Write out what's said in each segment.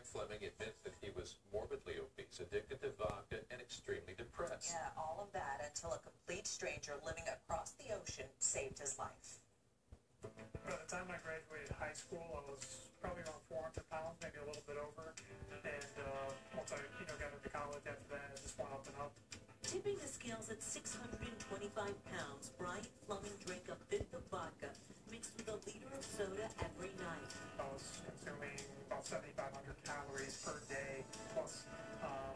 Flemming admits that he was morbidly obese, addicted to vodka, and extremely depressed. Yeah, all of that until a complete stranger living across the ocean saved his life. By the time I graduated high school, I was probably around 400 pounds, maybe a little bit over. And once I got into college after that, it just went up and up. Tipping the scales at 625 pounds, Brian Flemming drank a fifth of vodka mixed with a liter of soda every night. I was consuming about 7,500 calories per day, plus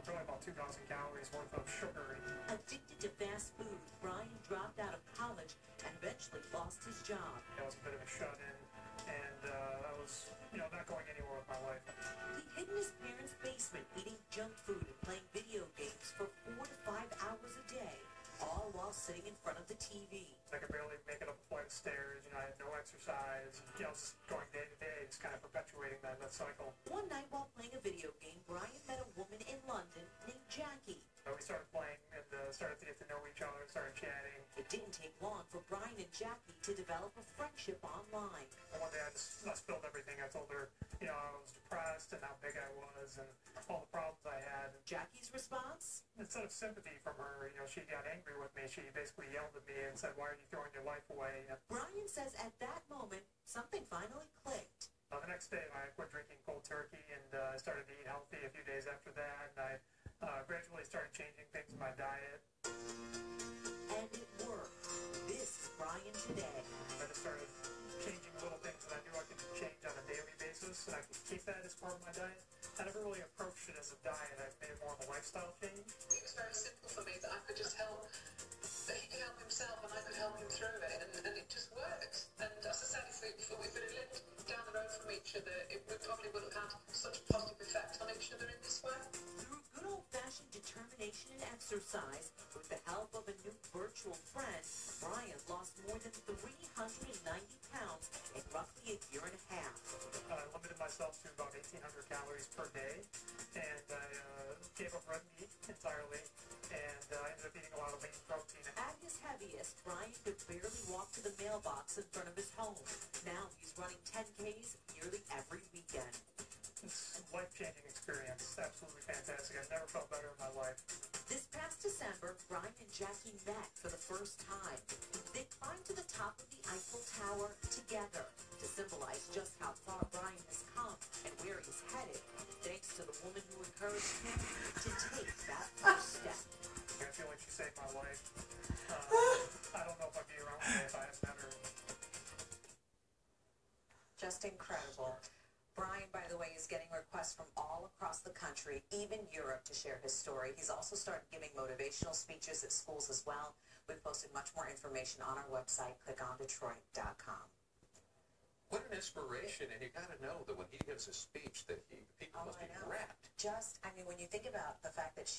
probably about 2,000 calories worth of sugar. Addicted to fast food, Brian dropped out of college and eventually lost his job. I was a bit of a shut-in, and I was, not going anywhere with my life. He hid in his parents' basement eating junk food and playing video games for 4 to 5 hours a day, all while sitting in front of the TV. I could barely make it up a flight of stairs, I had no exercise, just going day to day, just kind of perpetuating that cycle. One night while playing a video game, Brian met a woman in London named Jackie. We started playing and started to get to know each other, started chatting. It didn't take long for Brian and Jackie to develop a friendship online. And one day I spilled everything. I told her, I was depressed and how big I was and all the problems I had. Jackie's response? Instead of sympathy from her, she got angry with me. She basically yelled at me and said, "Why are you throwing your life away?" And Brian says at that moment, something finally clicked. the next day I quit drinking cold turkey and I started to eat healthy a few days after that. And I gradually started changing things in my diet. And it worked. This is Brian today. I just started changing little things that I knew I could change on a daily basis, and I could keep that as part of my diet. I never really approached it as a diet. I made it more of a lifestyle change. It was very simple for me that I could just help, that he could help himself and I could help him through it, and it just worked. And as I said, if we had lived down the road from each other, we probably wouldn't have had such a positive effect on each other in this way. Through good old-fashioned determination and exercise, with the help of a new virtual friend, Brian lost more than 390 pounds in roughly a year and a half. I limited myself to about 1,800 calories per day, and I gave up red meat entirely, and I ended up eating a lot of lean protein. At his heaviest, Brian could barely walk to the mailbox in front of his home. Now he's running 10Ks nearly every weekend. It's a life-changing experience. Absolutely fantastic. I've never felt better in my life. This past December, Brian and Jackie met for the first time. They climbed to the top of the Eiffel Tower together to symbolize just how far Brian has come and where he's headed, thanks to the woman who encouraged him to take that first step. I feel like she saved my life. I don't know if I'd be around today if I hadn't met her. Just incredible. Brian, by the way, is getting requests from all across the country, even Europe, to share his story. He's also started giving motivational speeches at schools as well. We've posted much more information on our website, clickondetroit.com. What an inspiration, and you got to know that when he gives a speech that people must be wrapped. When you think about the fact that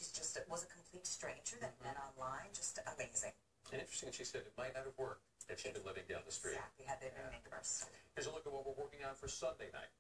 was a complete stranger that met online, just amazing. And interesting, she said it might not have worked if she'd been living down the street. Exactly, had they been neighbors. Here's a look at what we're working on for Sunday night.